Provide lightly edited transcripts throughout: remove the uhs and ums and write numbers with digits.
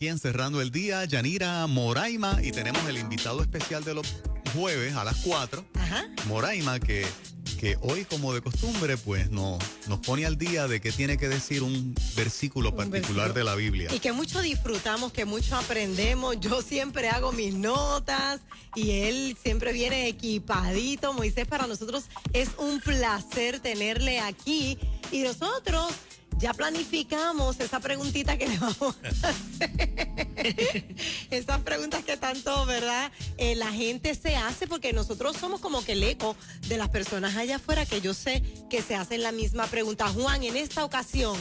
aquí en Cerrando el Día, Yanira Moraima, y tenemos el invitado especial de los jueves a las 4, Ajá. Moraima, que hoy, como de costumbre, pues nos pone al día de qué tiene que decir un versículo particular de la Biblia. Y que mucho disfrutamos, que mucho aprendemos. Yo siempre hago mis notas y él siempre viene equipadito. Moisés, para nosotros es un placer tenerle aquí. Y nosotros ya planificamos esa preguntita que le vamos a hacer. Esas preguntas que tanto, ¿verdad? La gente se hace, porque nosotros somos como que el eco de las personas allá afuera, que yo sé que se hacen la misma pregunta. Juan, en esta ocasión,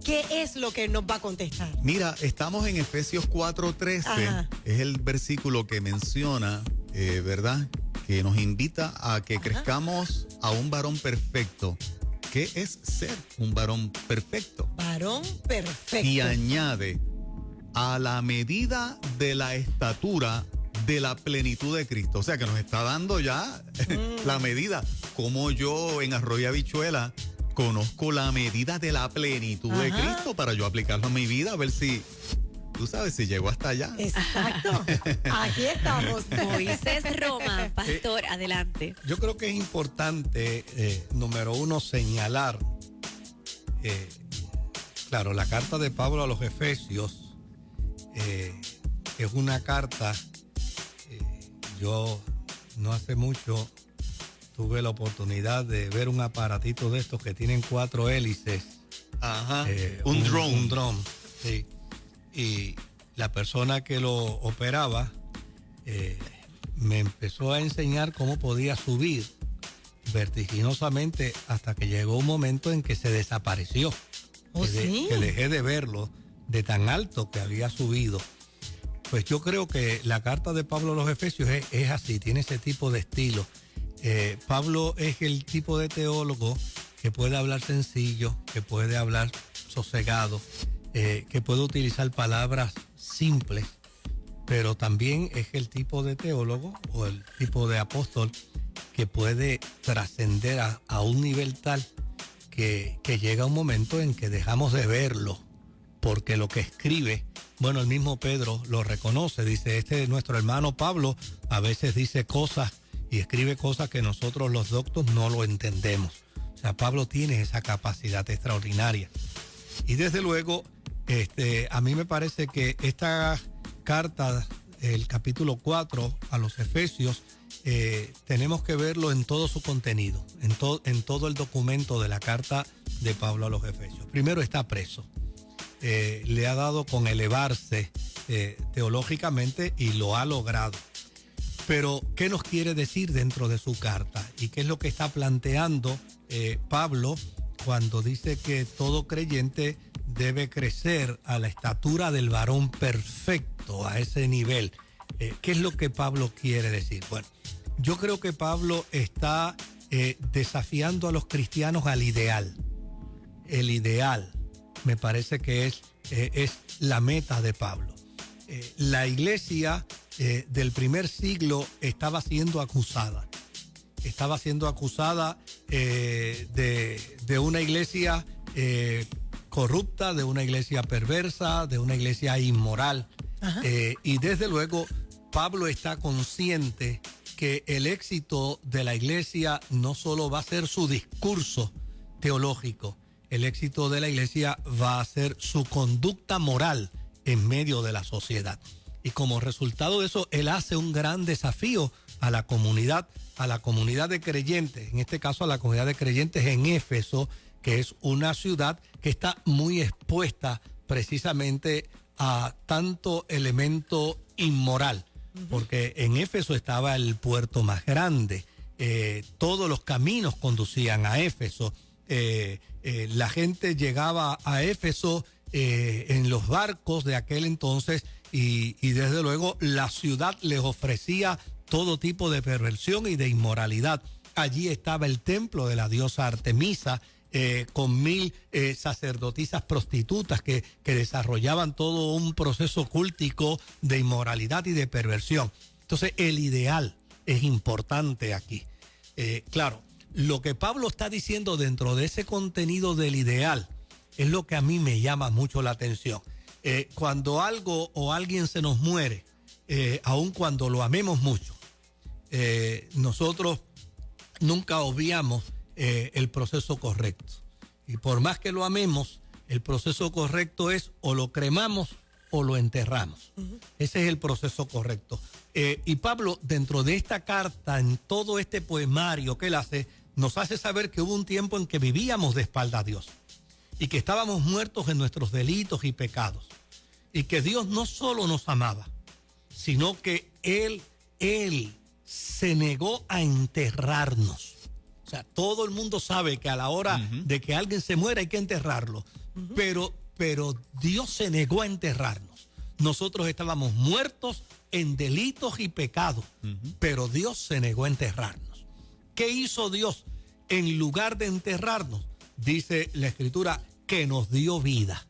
¿qué es lo que nos va a contestar? Mira, estamos en Efesios 4:13. Ajá. Es el versículo que menciona, ¿verdad? Que nos invita a que crezcamos a un varón perfecto. ¿Qué es ser un varón perfecto? Varón perfecto. Y añade, a la medida de la estatura de la plenitud de Cristo. O sea, que nos está dando ya la medida. Como yo en Arroyo Habichuela conozco la medida de la plenitud de Cristo para yo aplicarlo a mi vida, a ver si, tú sabes, si llego hasta allá. Exacto. Aquí estamos. Moisés Roma, pastor, adelante. Yo creo que es importante, número uno, señalar, claro, la carta de Pablo a los Efesios es una carta, yo no hace mucho tuve la oportunidad de ver un aparatito de estos que tienen 4 hélices. Ajá, un drone. Un drone, sí. Y la persona que lo operaba me empezó a enseñar cómo podía subir vertiginosamente hasta que llegó un momento en que se desapareció. ¿Oh, sí? Que dejé de verlo de tan alto que había subido. Pues yo creo que la carta de Pablo a los Efesios es así, tiene ese tipo de estilo. Pablo es el tipo de teólogo que puede hablar sencillo, que puede hablar sosegado, que puede utilizar palabras simples, pero también es el tipo de teólogo o el tipo de apóstol que puede trascender a un nivel tal que llega un momento en que dejamos de verlo, porque lo que escribe, bueno, el mismo Pedro lo reconoce, dice, nuestro hermano Pablo a veces dice cosas y escribe cosas que nosotros los doctos no lo entendemos. O sea, Pablo tiene esa capacidad extraordinaria. Y desde luego, a mí me parece que esta carta, el capítulo 4 a los Efesios, tenemos que verlo en todo su contenido, en todo el documento de la carta de Pablo a los Efesios. Primero, está preso. Le ha dado con elevarse teológicamente y lo ha logrado. Pero, ¿qué nos quiere decir dentro de su carta? ¿Y qué es lo que está planteando Pablo cuando dice que todo creyente debe crecer a la estatura del varón perfecto, a ese nivel? ¿Qué es lo que Pablo quiere decir? Bueno, yo creo que Pablo está desafiando a los cristianos al ideal. El ideal me parece que es la meta de Pablo. La iglesia del primer siglo estaba siendo acusada. Estaba siendo acusada de una iglesia corrupta, de una iglesia perversa, de una iglesia inmoral. Y desde luego Pablo está consciente que el éxito de la iglesia no solo va a ser su discurso teológico, el éxito de la iglesia va a ser su conducta moral en medio de la sociedad. Y como resultado de eso, él hace un gran desafío a la comunidad de creyentes, en este caso a la comunidad de creyentes en Éfeso, que es una ciudad que está muy expuesta precisamente a tanto elemento inmoral, porque en Éfeso estaba el puerto más grande, todos los caminos conducían a Éfeso, la gente llegaba a Éfeso en los barcos de aquel entonces y desde luego la ciudad les ofrecía todo tipo de perversión y de inmoralidad. Allí estaba el templo de la diosa Artemisa, con 1000 sacerdotisas prostitutas que desarrollaban todo un proceso cultico de inmoralidad y de perversión. Entonces el ideal es importante aquí. Claro, lo que Pablo está diciendo dentro de ese contenido del ideal es lo que a mí me llama mucho la atención. Cuando algo o alguien se nos muere, aun cuando lo amemos mucho, nosotros nunca obviamos el proceso correcto. Y por más que lo amemos, el proceso correcto es o lo cremamos o lo enterramos. Ese es el proceso correcto. Y Pablo, dentro de esta carta, en todo este poemario que él hace, nos hace saber que hubo un tiempo en que vivíamos de espalda a Dios y que estábamos muertos en nuestros delitos y pecados. Y que Dios no solo nos amaba, sino que Él se negó a enterrarnos. O sea, todo el mundo sabe que a la hora de que alguien se muera hay que enterrarlo. Pero Dios se negó a enterrarnos. Nosotros estábamos muertos en delitos y pecados, pero Dios se negó a enterrarnos. ¿Qué hizo Dios? En lugar de enterrarnos, dice la Escritura, que nos dio vida.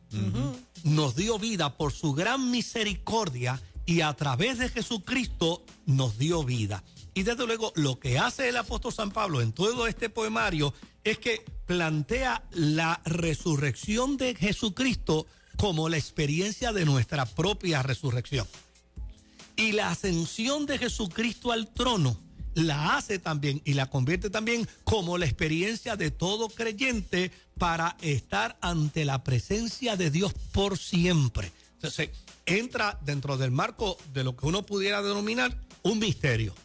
Nos dio vida por su gran misericordia y a través de Jesucristo nos dio vida. Y desde luego lo que hace el apóstol San Pablo en todo este poemario es que plantea la resurrección de Jesucristo como la experiencia de nuestra propia resurrección. Y la ascensión de Jesucristo al trono la hace también y la convierte también como la experiencia de todo creyente para estar ante la presencia de Dios por siempre. Entonces, entra dentro del marco de lo que uno pudiera denominar un misterio.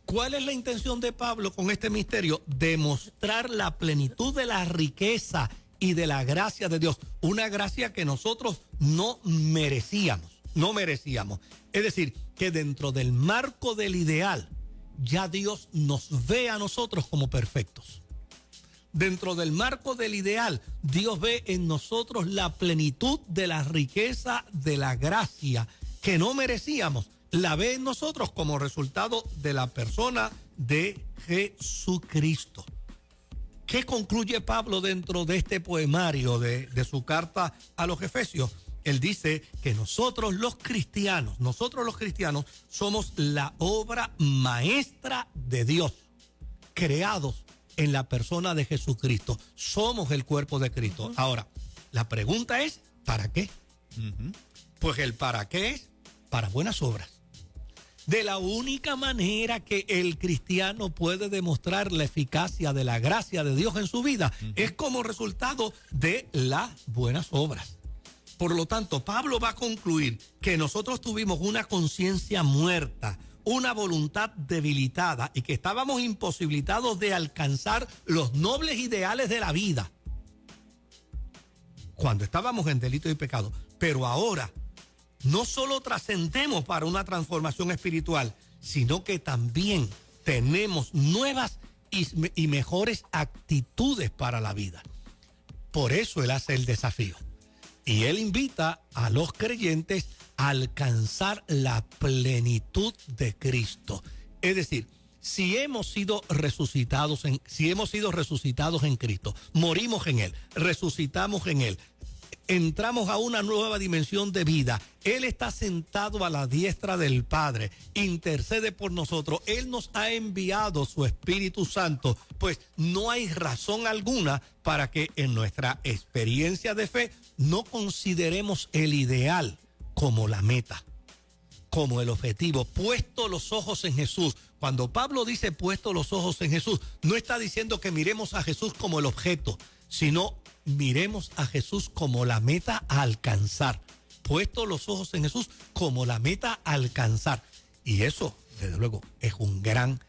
¿Cuál es la intención de Pablo con este misterio? Demostrar la plenitud de la riqueza y de la gracia de Dios. Una gracia que nosotros no merecíamos. Es decir, que dentro del marco del ideal, ya Dios nos ve a nosotros como perfectos. Dentro del marco del ideal, Dios ve en nosotros la plenitud de la riqueza de la gracia que no merecíamos. La ve en nosotros como resultado de la persona de Jesucristo. ¿Qué concluye Pablo dentro de este poemario de su carta a los Efesios? Él dice que nosotros los cristianos somos la obra maestra de Dios, creados en la persona de Jesucristo. Somos el cuerpo de Cristo. Ahora, la pregunta es, ¿para qué? Pues el para qué es para buenas obras. De la única manera que el cristiano puede demostrar la eficacia de la gracia de Dios en su vida es como resultado de las buenas obras. Por lo tanto, Pablo va a concluir que nosotros tuvimos una conciencia muerta, una voluntad debilitada y que estábamos imposibilitados de alcanzar los nobles ideales de la vida cuando estábamos en delito y pecado. Pero ahora no solo trascendemos para una transformación espiritual, sino que también tenemos nuevas y mejores actitudes para la vida. Por eso él hace el desafío. Y él invita a los creyentes a alcanzar la plenitud de Cristo. Es decir, si hemos sido resucitados en Cristo, morimos en Él, resucitamos en Él, entramos a una nueva dimensión de vida. Él está sentado a la diestra del Padre, intercede por nosotros. Él nos ha enviado su Espíritu Santo. Pues no hay razón alguna para que en nuestra experiencia de fe no consideremos el ideal como la meta, como el objetivo. Puesto los ojos en Jesús. Cuando Pablo dice puesto los ojos en Jesús, no está diciendo que miremos a Jesús como el objeto, sino miremos a Jesús como la meta a alcanzar. Puesto los ojos en Jesús como la meta a alcanzar. Y eso, desde luego, es un gran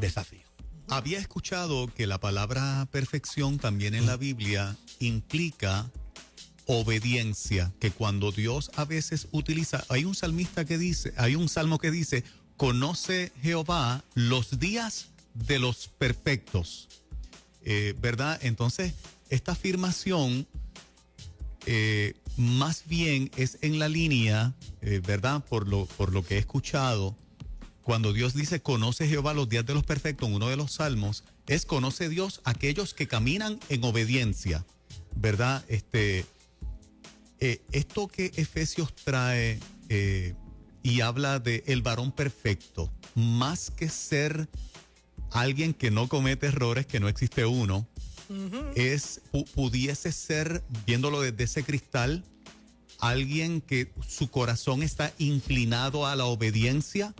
desafío. Había escuchado que la palabra perfección también en la Biblia implica obediencia, que cuando Dios a veces utiliza, hay un salmo que dice, conoce Jehová los días de los perfectos. ¿Verdad? Entonces, esta afirmación más bien es en la línea, ¿verdad? Por lo que he escuchado, cuando Dios dice conoce Jehová los días de los perfectos, en uno de los salmos, es conoce Dios aquellos que caminan en obediencia, ¿verdad? Esto que Efesios trae y habla de el varón perfecto, más que ser alguien que no comete errores, que no existe uno, pudiese ser, viéndolo desde ese cristal, alguien que su corazón está inclinado a la obediencia,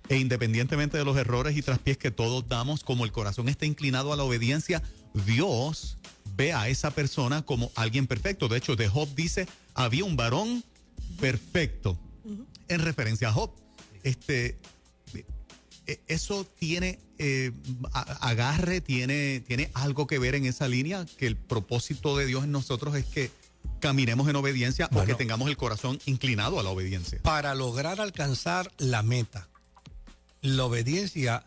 e independientemente de los errores y traspiés que todos damos, como el corazón está inclinado a la obediencia, Dios ve a esa persona como alguien perfecto. De hecho, de Job dice, había un varón perfecto, en referencia a Job. Eso tiene agarre, tiene algo que ver en esa línea, que el propósito de Dios en nosotros es que caminemos en obediencia, o que tengamos el corazón inclinado a la obediencia. Para lograr alcanzar la meta, la obediencia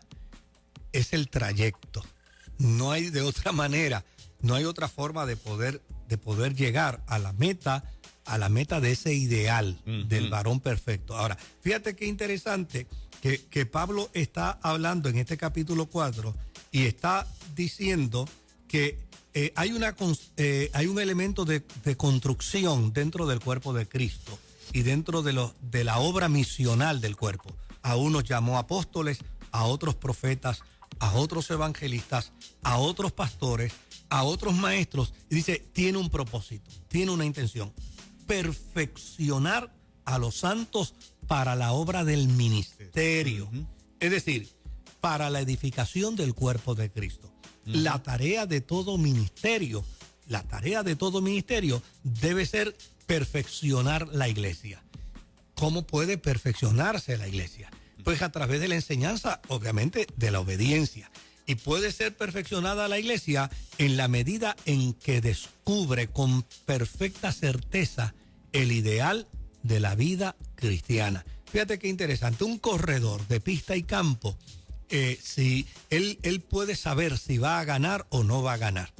es el trayecto. No hay de otra manera, no hay otra forma de poder llegar a la meta de ese ideal del varón perfecto. Ahora, fíjate qué interesante que Pablo está hablando en este capítulo 4 y está diciendo que hay un elemento de construcción dentro del cuerpo de Cristo y dentro de la obra misional del cuerpo. A unos llamó apóstoles, a otros profetas, a otros evangelistas, a otros pastores, a otros maestros. Y dice, tiene un propósito, tiene una intención: perfeccionar a los santos para la obra del ministerio. Es decir, para la edificación del cuerpo de Cristo. La tarea de todo ministerio debe ser perfeccionar la iglesia. ¿Cómo puede perfeccionarse la iglesia? Pues a través de la enseñanza, obviamente, de la obediencia. Y puede ser perfeccionada la iglesia en la medida en que descubre con perfecta certeza el ideal de la vida cristiana. Fíjate qué interesante, un corredor de pista y campo, si él puede saber si va a ganar o no va a ganar.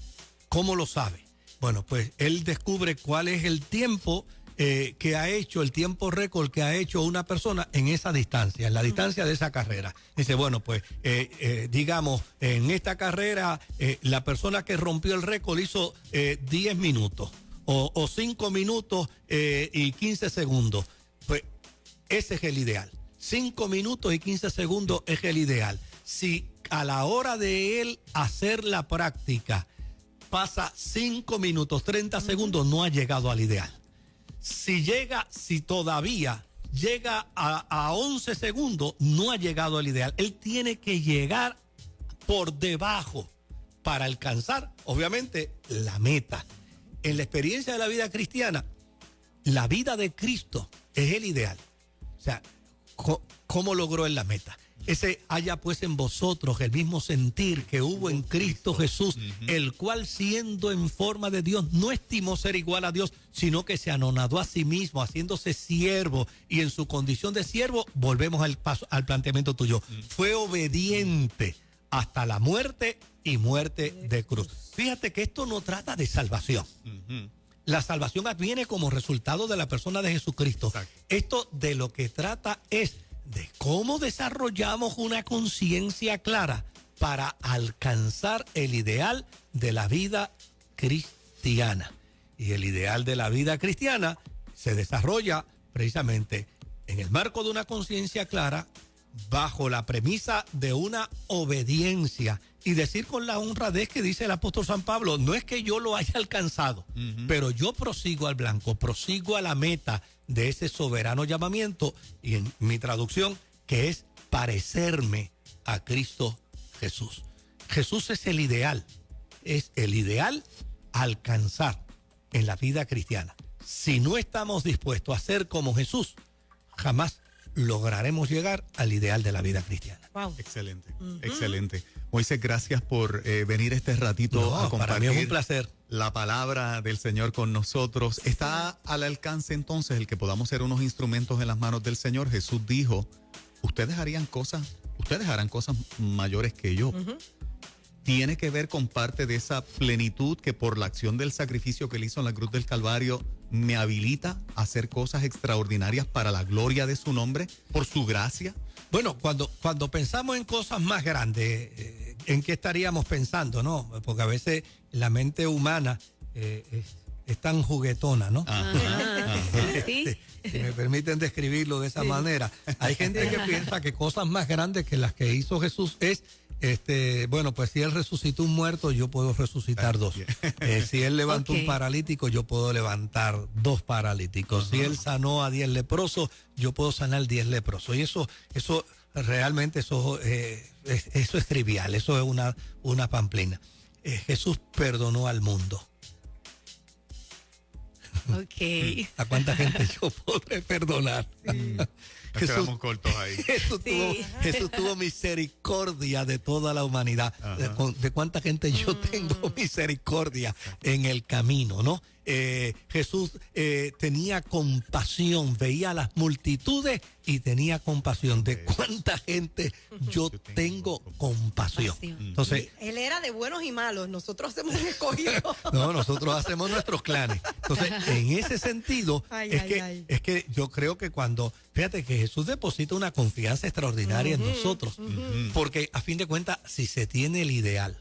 ¿Cómo lo sabe? Bueno, pues él descubre cuál es el tiempo que ha hecho, el tiempo récord que ha hecho una persona en esa distancia, en la distancia de esa carrera. Dice, bueno, pues digamos, en esta carrera la persona que rompió el récord hizo 10 minutos o 5 minutos y 15 segundos. Pues ese es el ideal. 5 minutos y 15 segundos es el ideal. Si a la hora de él hacer la práctica pasa 5 minutos, 30 segundos, no ha llegado al ideal. Si todavía llega a 11 segundos, no ha llegado al ideal. Él tiene que llegar por debajo para alcanzar, obviamente, la meta. En la experiencia de la vida cristiana, la vida de Cristo es el ideal. O sea, ¿cómo logró él la meta? Ese haya pues en vosotros el mismo sentir que hubo en Cristo Jesús, el cual siendo en forma de Dios no estimó ser igual a Dios, sino que se anonadó a sí mismo, haciéndose siervo, y en su condición de siervo, volvemos al planteamiento tuyo, fue obediente hasta la muerte y muerte de cruz. Fíjate que esto no trata de salvación. La salvación adviene como resultado de la persona de Jesucristo. Exacto. Esto de lo que trata es de cómo desarrollamos una conciencia clara para alcanzar el ideal de la vida cristiana. Y el ideal de la vida cristiana se desarrolla precisamente en el marco de una conciencia clara, bajo la premisa de una obediencia. Y decir con la honradez que dice el apóstol San Pablo, no es que yo lo haya alcanzado, pero yo prosigo al blanco, prosigo a la meta de ese soberano llamamiento, y en mi traducción, que es parecerme a Cristo Jesús. Jesús es el ideal alcanzar en la vida cristiana. Si no estamos dispuestos a ser como Jesús, jamás lograremos llegar al ideal de la vida cristiana. Wow. Excelente, excelente. Moisés, gracias por venir este ratito a compartir. Para mí es un placer. La palabra del Señor con nosotros. Está al alcance entonces el que podamos ser unos instrumentos en las manos del Señor. Jesús dijo, ustedes harán cosas mayores que yo. Tiene que ver con parte de esa plenitud que por la acción del sacrificio que él hizo en la cruz del Calvario me habilita a hacer cosas extraordinarias para la gloria de su nombre, por su gracia. Bueno, cuando pensamos en cosas más grandes, ¿en qué estaríamos pensando, no? Porque a veces la mente humana es tan juguetona, ¿no? Sí. Si me permiten describirlo de esa manera. Hay gente que piensa que cosas más grandes que las que hizo Jesús es Bueno, pues si él resucitó un muerto, yo puedo resucitar dos. Si él levantó un paralítico, yo puedo levantar 2 paralíticos. Si él sanó a 10 leprosos, yo puedo sanar 10 leprosos. Y eso realmente, eso es trivial, eso es una pamplina. Jesús perdonó al mundo. Ok. ¿A cuánta gente yo podré perdonar? Nos quedamos cortos ahí. Jesús tuvo misericordia de toda la humanidad. De cuánta gente yo tengo misericordia en el camino, ¿no? Jesús tenía compasión, veía las multitudes y tenía compasión. De cuánta gente yo tengo compasión. Entonces, él era de buenos y malos, nosotros hacemos un escogido. No, nosotros hacemos nuestros clanes. Entonces, en ese sentido, es que yo creo que fíjate que Jesús deposita una confianza extraordinaria en nosotros, porque a fin de cuentas, si se tiene el ideal,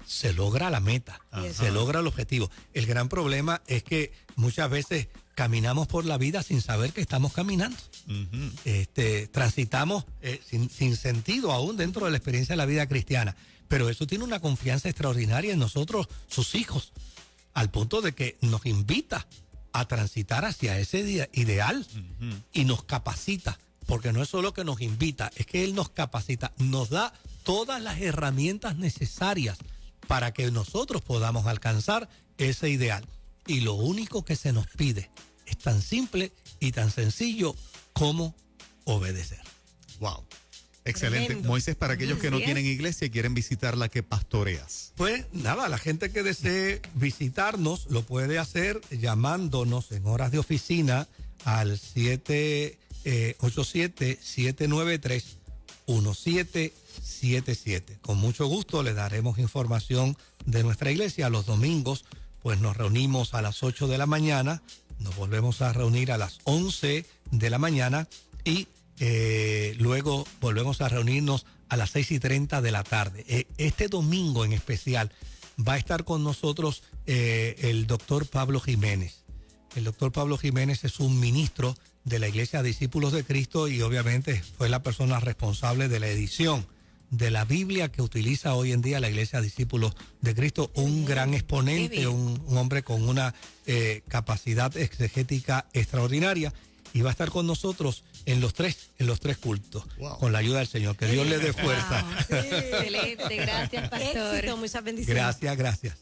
se logra la meta, se logra el objetivo. El gran problema es que muchas veces caminamos por la vida sin saber que estamos caminando. Transitamos sin sentido aún dentro de la experiencia de la vida cristiana. Pero eso tiene una confianza extraordinaria en nosotros, sus hijos, al punto de que nos invita a transitar hacia ese ideal y nos capacita. Porque no es solo que nos invita, es que Él nos capacita, nos da todas las herramientas necesarias para que nosotros podamos alcanzar ese ideal. Y lo único que se nos pide es tan simple y tan sencillo como obedecer. Wow. Excelente. Tremendo. Moisés, para aquellos que no tienen iglesia y quieren visitar la que pastoreas. Pues nada, la gente que desee visitarnos lo puede hacer llamándonos en horas de oficina al 787-793-1777. Con mucho gusto le daremos información de nuestra iglesia. Los domingos pues nos reunimos a las 8 de la mañana, nos volvemos a reunir a las 11 de la mañana y luego volvemos a reunirnos a las 6:30 de la tarde. Este domingo en especial va a estar con nosotros el doctor Pablo Jiménez. El doctor Pablo Jiménez es un ministro de la Iglesia Discípulos de Cristo y obviamente fue la persona responsable de la edición de la Biblia que utiliza hoy en día la Iglesia Discípulos de Cristo. Un gran exponente, un hombre con una capacidad exegética extraordinaria. Y va a estar con nosotros en los tres cultos, con la ayuda del Señor. Que Dios le dé fuerza. Excelente, gracias, pastor. Éxito, muchas bendiciones. Gracias.